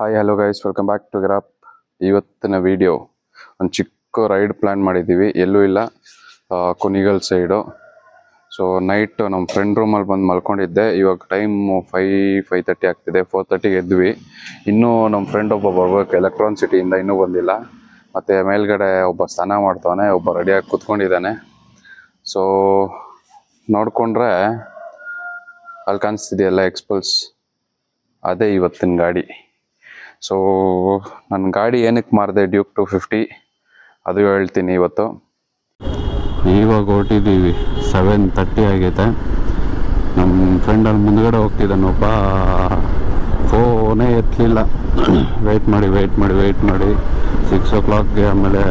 Hi hello guys, welcome back to Grap. ಇವತ್ತಿನ video ಒಂದು ಚಿಕ್ಕ ರೈಡ್ ಪ್ಲ್ಯಾನ್ ಮಾಡಿದ್ದೀವಿ. ಎಲ್ಲೂ ಇಲ್ಲ, ಕುಣಿಗಲ್ ಸೈಡು. ಸೊ ನೈಟ್ ನಮ್ಮ ಫ್ರೆಂಡ್ ರೂಮಲ್ಲಿ ಬಂದು ಮಲ್ಕೊಂಡಿದ್ದೆ. ಇವಾಗ ಟೈಮು 5:30 ಆಗ್ತಿದೆ. 4:30ಗೆ ಎದ್ವಿ. ಇನ್ನೂ ನಮ್ಮ ಫ್ರೆಂಡ್ ಒಬ್ಬ ಬರ್ಬೇಕು ಎಲೆಕ್ಟ್ರಾನ್ ಸಿಟಿಯಿಂದ, ಇನ್ನೂ ಬಂದಿಲ್ಲ. ಮತ್ತು ಮೇಲ್ಗಡೆ ಒಬ್ಬ ಸ್ನಾನ ಮಾಡ್ತಾನೆ, ಒಬ್ಬ ರೆಡಿಯಾಗಿ ಕೂತ್ಕೊಂಡಿದ್ದಾನೆ. ಸೊ ನೋಡಿಕೊಂಡ್ರೆ ಅಲ್ಲಿ ಕಾಣಿಸ್ತಿದೆಯಲ್ಲ ಎಕ್ಸ್ಪಲ್ಸ್, ಅದೇ ಇವತ್ತಿನ ಗಾಡಿ. ಸೊ ನನ್ನ ಗಾಡಿ ಏನಕ್ಕೆ ಮಾರಿದೆ, ಡ್ಯೂಕ್ 250, ಅದು ಹೇಳ್ತೀನಿ ಇವತ್ತು. ಇವಾಗ ಹೊರಟಿದ್ದೀವಿ, 7:30 ಆಗೈತೆ. ನಮ್ಮ ಫ್ರೆಂಡಲ್ಲಿ ಮುಂದ್ಗಡೆ ಹೋಗ್ತಿದ್ದಾನೆ ಒಬ್ಬ, ಫೋನೇ ಎತ್ತಲಿಲ್ಲ. ವೆಯ್ಟ್ ಮಾಡಿ 6 o'clockಗೆ ಆಮೇಲೆ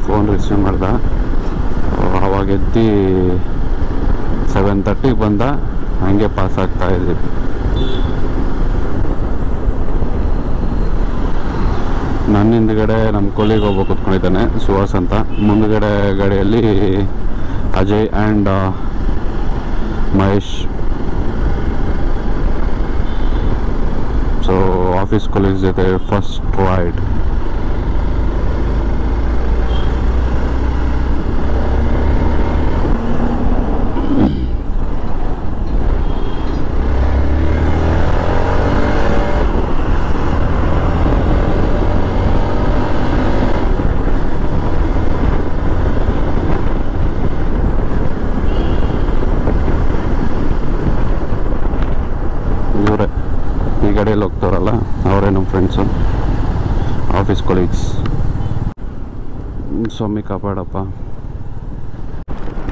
ಫೋನ್ ರಿಸೀವ್ ಮಾಡ್ದೆ. ಅವಾಗ ಎದ್ದು 7:30ಗೆ ಬಂದ, ಹಂಗೆ ಪಾಸ್ ಆಗ್ತಾ ಇದ್ವಿ. ನನ್ನ ಹಿಂದ್ಗಡೆ ನಮ್ಮ ಕೊಲಿಗೆ ಒಬ್ಬ ಕೂತ್ಕೊಂಡಿದ್ದಾನೆ, ಸುಹಾಸ್ ಅಂತ. ಮುಂದ್ಗಡೆ ಗಾಡಿಯಲ್ಲಿ Ajay and Mahesh. So office colleagues ಜೊತೆ ಫಸ್ಟ್ ರೈಡ್. ಈ ಗಾಡಿಯಲ್ಲಿ ಹೋಗ್ತಾರಲ್ಲ ಅವರೇ ನಮ್ಮ ಫ್ರೆಂಡ್ಸು, ಆಫೀಸ್ ಕೊಲೀಗ್ಸ್. ಸ್ವಾಮಿ ಕಾಪಾಡಪ್ಪ.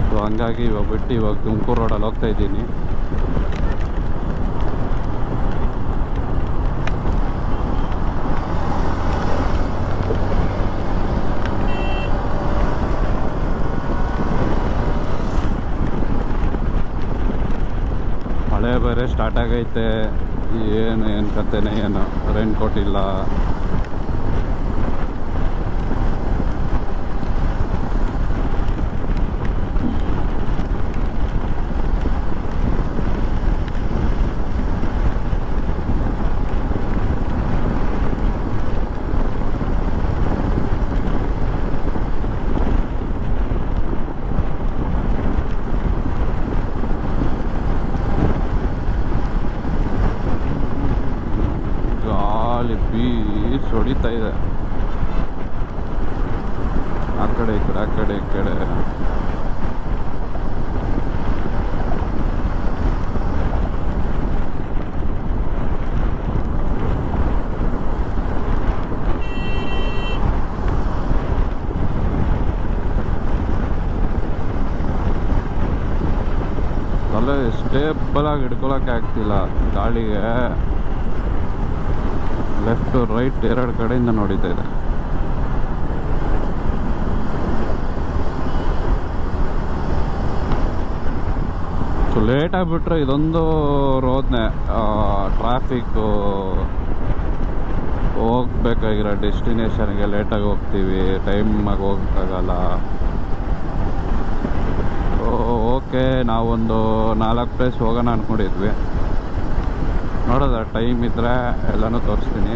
ಸೊ ಹಂಗಾಗಿ ಇವಾಗ ಬಿಟ್ಟು ಇವಾಗ ತುಮಕೂರು ರೋಡಲ್ಲಿ ಹೋಗ್ತಾ ಇದ್ದೀನಿ. ಮಳೆ ಬೇರೆ ಸ್ಟಾರ್ಟ್ ಆಗೈತೆ. ಏನು ಕತೆನೇ ಏನೋ, ರೈನ್ ಕೋಟ್ ಇಲ್ಲ. ಬೀಚ್ ಹೊಡಿತಾ ಇದೆ, ಆ ಕಡೆ ಈ ಕಡೆ. ಅಲ್ಲೇ ಸ್ಟೇಬಲ್ ಆಗಿ ಹಿಡ್ಕೊಳಕ್ಕೆ ಆಗ್ತಿಲ್ಲ ಗಾಳಿಗೆ. ಲೆಫ್ಟ್ ರೈಟ್ ಎರಡು ಕಡೆಯಿಂದ ನೋಡಿತಾ ಇದೆ. ಸೊ ಲೇಟ್ ಆಗಿಬಿಟ್ರೆ ಇದೊಂದು ರೋದನೆ. ಟ್ರಾಫಿಕ್ಕು, ಹೋಗ್ಬೇಕಾಗಿರೋ ಡೆಸ್ಟಿನೇಷನ್ಗೆ ಲೇಟಾಗಿ ಹೋಗ್ತೀವಿ, ಟೈಮಾಗಿ ಹೋಗೋಕ್ಕಾಗಲ್ಲ. ಓಕೆ, ನಾವೊಂದು 4 ಪ್ಲೇಸ್ ಹೋಗೋಣ ಅಂದ್ಕೊಂಡಿದ್ವಿ. ನೋಡೋದ ಟೈಮ್ ಇದ್ದರೆ ಎಲ್ಲನೂ ತೋರಿಸ್ತೀನಿ.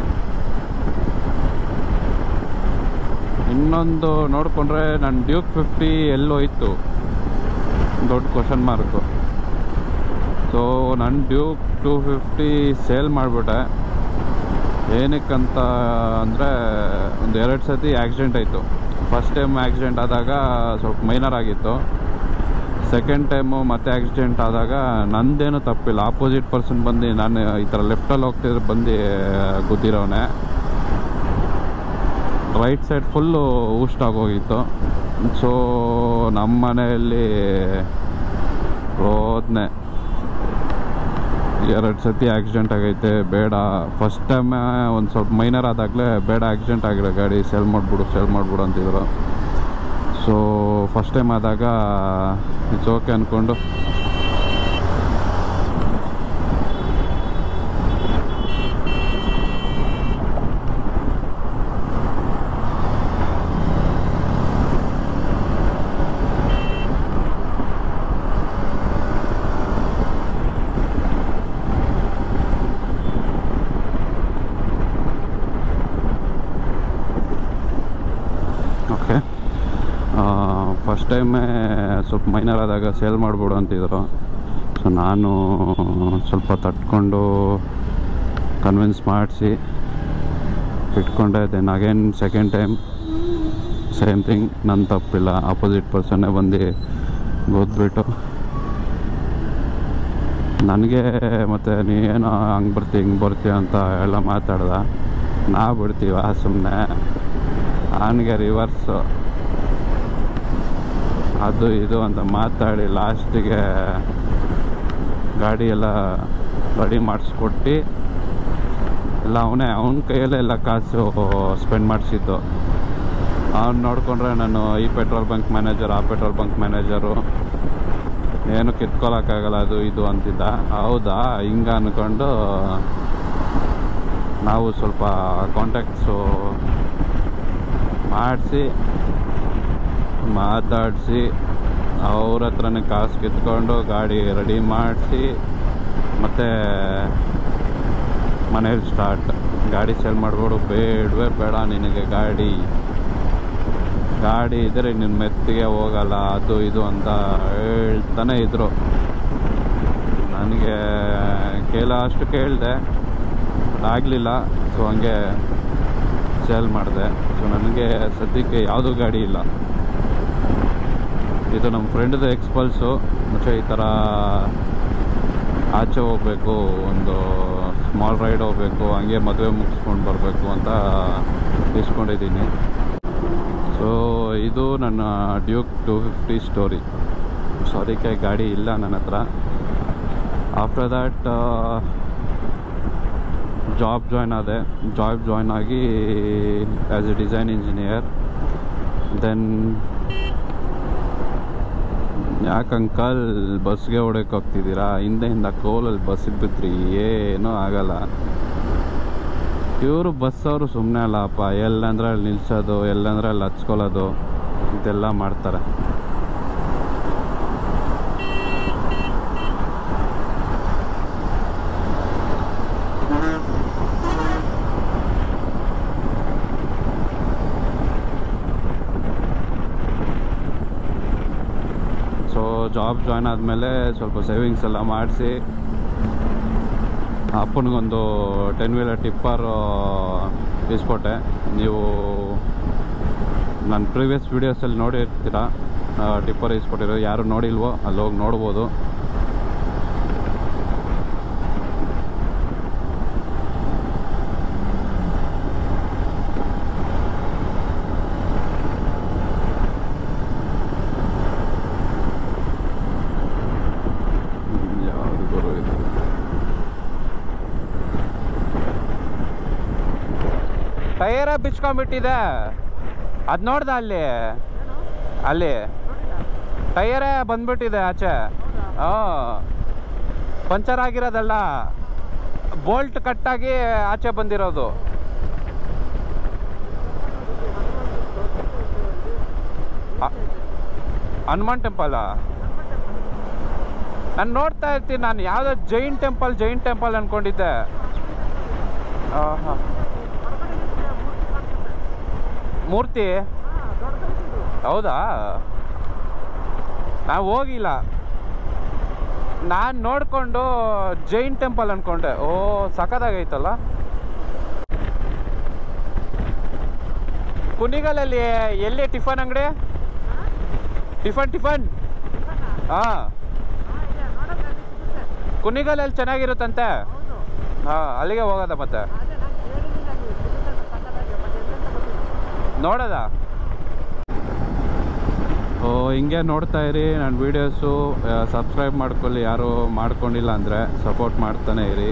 ಇನ್ನೊಂದು ನೋಡಿಕೊಂಡ್ರೆ ನನ್ನ ಡ್ಯೂಕ್ 50 ಎಲ್ಲೋಯ್ತು, ದೊಡ್ಡ ಕ್ವಶನ್ ಮಾರ್ಕು. ಸೊ ನನ್ನ ಡ್ಯೂಕ್ 250 ಸೇಲ್ ಮಾಡಿಬಿಟ್ಟೆ. ಏನಕ್ಕಂತ ಅಂದರೆ ಒಂದು 2 ಸತಿ ಆಕ್ಸಿಡೆಂಟ್ ಆಯಿತು. ಫಸ್ಟ್ ಟೈಮ್ ಆಕ್ಸಿಡೆಂಟ್ ಆದಾಗ ಸ್ವಲ್ಪ ಮೈನರ್ ಆಗಿತ್ತು. ಸೆಕೆಂಡ್ ಟೈಮು ಮತ್ತೆ ಆಕ್ಸಿಡೆಂಟ್ ಆದಾಗ ನಂದೇನು ತಪ್ಪಿಲ್ಲ. ಆಪೋಸಿಟ್ ಪರ್ಸನ್ ಬಂದು, ನಾನು ಈ ಥರ ಲೆಫ್ಟಲ್ಲಿ ಹೋಗ್ತಿದ್ರೆ ಬಂದು ಗುದ್ದಿರೋನೆ. ರೈಟ್ ಸೈಡ್ ಫುಲ್ಲು ಊಷ್ಟಾಗೋಗಿತ್ತು. ಸೊ ನಮ್ಮ ಮನೆಯಲ್ಲಿ ರೋದನೆ, 2 ಸತಿ ಆಕ್ಸಿಡೆಂಟ್ ಆಗೈತೆ, ಬೇಡ. ಫಸ್ಟ್ ಟೈಮ್ ಒಂದು ಸ್ವಲ್ಪ ಮೈನರ್ ಆದಾಗಲೇ ಬೇಡ, ಆಕ್ಸಿಡೆಂಟ್ ಆಗಿರೋ ಗಾಡಿ ಸೇಲ್ ಮಾಡಿಬಿಡು ಅಂತಿದ್ರು. ಸೊ ಫಸ್ಟ್ ಟೈಮ್ ಆದಾಗ ಇಟ್ಸ್ ಓಕೆ ಅಂದ್ಕೊಂಡು ಫಸ್ಟ್ ಟೈಮೇ ಸ್ವಲ್ಪ ಮೈನರ್ ಆದಾಗ ಸೇಲ್ ಮಾಡಿಬಿಡು ಅಂತಿದ್ರು. ಸೊ ನಾನು ಸ್ವಲ್ಪ ತಟ್ಕೊಂಡು ಕನ್ವಿನ್ಸ್ ಮಾಡಿಸಿ ಇಟ್ಕೊಂಡೆ. Then again second time same thing, ನನ್ನ ತಪ್ಪಿಲ್ಲ, ಆಪೋಸಿಟ್ ಪರ್ಸನ್ನೇ ಬಂದು ಗೊತ್ಬಿಟ್ಟು ನನಗೆ ಮತ್ತು ನೀನೇನೋ ಹಂಗೆ ಬರ್ತೀವಿ ಹಿಂಗೆ ಬರ್ತೀವಿ ಅಂತ ಎಲ್ಲ ಮಾತಾಡ್ದ. ನಾವು ಬಿಡ್ತೀವ ಸುಮ್ಮನೆ, ಅವನಿಗೆ ರಿವರ್ಸು ಅದು ಇದು ಅಂತ ಮಾತಾಡಿ ಲಾಸ್ಟಿಗೆ ಗಾಡಿ ಎಲ್ಲ ರೆಡಿ ಮಾಡಿಸ್ಕೊಟ್ಟು ಎಲ್ಲ ಅವನ ಕೈಯಲ್ಲೇ ಎಲ್ಲ ಕಾಸು ಸ್ಪೆಂಡ್ ಮಾಡಿಸಿದ್ದು. ಅವ್ನು ನೋಡಿಕೊಂಡ್ರೆ ನಾನು ಈ ಪೆಟ್ರೋಲ್ ಬಂಕ್ ಮ್ಯಾನೇಜರ್ ಆ ಪೆಟ್ರೋಲ್ ಬಂಕ್ ಮ್ಯಾನೇಜರು ಏನು ಕಿತ್ಕೊಳ್ಳೋಕ್ಕಾಗಲ್ಲ ಅದು ಇದು ಅಂತಿದ್ದ. ಹೌದಾ ಹಿಂಗೆ ಅಂದ್ಕೊಂಡು ನಾವು ಸ್ವಲ್ಪ ಕಾಂಟ್ಯಾಕ್ಟ್ಸು ಮಾಡಿಸಿ ಮಾತಾಡಿಸಿ ಅವ್ರ ಹತ್ರನೇ ಕಾಸು ಕಿತ್ಕೊಂಡು ಗಾಡಿ ರೆಡಿ ಮಾಡಿಸಿ ಮತ್ತೆ ಮನೇಲಿ ಸ್ಟಾರ್ಟ್. ಗಾಡಿ ಸೇಲ್ ಮಾಡ್ಬಿಡು, ಬೇಡವೇ ಬೇಡ ನಿನಗೆ ಗಾಡಿ ಇದ್ದರೆ ನಿನ್ನ ಮೆತ್ತಿಗೆ ಹೋಗಲ್ಲ ಅದು ಇದು ಅಂತ ಹೇಳ್ತಾನೆ ಇದ್ರು. ನನಗೆ ಅಷ್ಟು ಕೇಳಿದೆ, ಆಗಲಿಲ್ಲ. ಸೊ ಹಂಗೆ ಸೇಲ್ ಮಾಡಿದೆ. ಸೊ ನನಗೆ ಸದ್ಯಕ್ಕೆ ಯಾವುದೂ ಗಾಡಿ ಇಲ್ಲ. ಇದು ನಮ್ಮ ಫ್ರೆಂಡ್ದು ಎಕ್ಸ್ಪಲ್ಸು. ಮುಂಚೆ ಈ ಥರ ಆಚೆ ಹೋಗಬೇಕು, ಒಂದು ಸ್ಮಾಲ್ ರೈಡ್ ಹೋಗಬೇಕು, ಹಂಗೆ ಮದುವೆ ಮುಗಿಸ್ಕೊಂಡು ಬರಬೇಕು ಅಂತ ಇಸ್ಕೊಂಡಿದ್ದೀನಿ. ಸೊ ಇದು ನನ್ನ ಡ್ಯೂಕ್ 250 ಸ್ಟೋರಿ. ಸೊ ಅದಕ್ಕೆ ಗಾಡಿ ಇಲ್ಲ ನನ್ನ ಹತ್ರ. ಆಫ್ಟರ್ ದ್ಯಾಟ್ ಜಾಬ್ ಜಾಯ್ನ್ ಆಗಿ as a design engineer. Then ಯಾಕೆ ಅಂಕಲ್ ಬಸ್ಗೆ ಹೊಡಕ್ಕೆ ಹೋಗ್ತಿದ್ದೀರಾ, ಹಿಂದೆಯಿಂದ ಕೋಲಲ್ಲಿ ಬಸ್ಸಿಗೆ ಬಿದ್ರಿ ಏನೂ ಆಗಲ್ಲ. ಇವರು ಬಸ್ಸವರು ಸುಮ್ಮನೆ ಅಲ್ಲಪ್ಪ, ಎಲ್ಲಂದ್ರೆ ಅಲ್ಲಿ ನಿಲ್ಸೋದು, ಎಲ್ಲಂದ್ರೆ ಅಲ್ಲಿ ಹಚ್ಕೊಳ್ಳೋದು ಇದೆಲ್ಲ ಮಾಡ್ತಾರೆ. ಸೊ ಜಾಬ್ ಜಾಯ್ನ್ ಆದಮೇಲೆ ಸ್ವಲ್ಪ ಸೇವಿಂಗ್ಸ್ ಎಲ್ಲ ಮಾಡಿಸಿ ಅಪ್ಪನಿಗೊಂದು 10 ವೀಲರ್ ಟಿಪ್ಪರ್ ಇಸ್ಕೊಟ್ಟೆ. ನೀವು ನನ್ನ ಪ್ರೀವಿಯಸ್ ವೀಡಿಯೋಸಲ್ಲಿ ನೋಡಿರ್ತೀರ, ಟಿಪ್ಪರ್ ಇಸ್ಕೊಟ್ಟಿರೋ. ಯಾರು ನೋಡಿಲ್ವೋ ಅಲ್ಲಿ ಹೋಗಿ ನೋಡ್ಬೋದು. ಟೈರ ಬಿಚ್ಕೊಂಡ್ಬಿಟ್ಟಿದೆ, ಅದು ನೋಡ್ದ ಅಲ್ಲಿ ಟೈರೇ ಬಂದ್ಬಿಟ್ಟಿದೆ ಆಚೆ. ಪಂಚರ್ ಆಗಿರೋದಲ್ಲ, ಬೋಲ್ಟ್ ಕಟ್ಟಾಗಿ ಆಚೆ ಬಂದಿರೋದು. ಹನುಮಾನ್ ಟೆಂಪಲ್ ನಾನು ನೋಡ್ತಾ ಇರ್ತೀನಿ. ನಾನು ಯಾವುದೋ ಜೈನ್ ಟೆಂಪಲ್ ಅಂದ್ಕೊಂಡಿದ್ದೆ. ಹಾಂ, ಮೂರ್ತಿ ಹೌದಾ? ನಾವು ಹೋಗಿಲ್ಲ, ನಾನು ನೋಡಿಕೊಂಡು ಜೈನ್ ಟೆಂಪಲ್ ಅಂದ್ಕೊಂಡೆ. ಓ ಸಖತ್ತಾಗೈತಲ್ಲ. ಕುಣಿಗಲಲ್ಲಿ ಎಲ್ಲಿ ಟಿಫನ್ ಅಂಗಡಿ? ಟಿಫನ್ ಹಾಂ, ಕುಣಿಗಲಲ್ಲಿ ಚೆನ್ನಾಗಿರುತ್ತಂತೆ. ಹಾಂ, ಅಲ್ಲಿಗೆ ಹೋಗೋದ ಮತ್ತೆ ನೋಡೋದ. ಹಿಂಗೆ ನೋಡ್ತಾ ಇರಿ ನನ್ನ ವೀಡಿಯೋಸು. ಸಬ್ಸ್ಕ್ರೈಬ್ ಮಾಡ್ಕೊಳ್ಳಿ, ಯಾರು ಮಾಡ್ಕೊಂಡಿಲ್ಲ ಅಂದರೆ ಸಪೋರ್ಟ್ ಮಾಡ್ತಾನೆ ಇರಿ.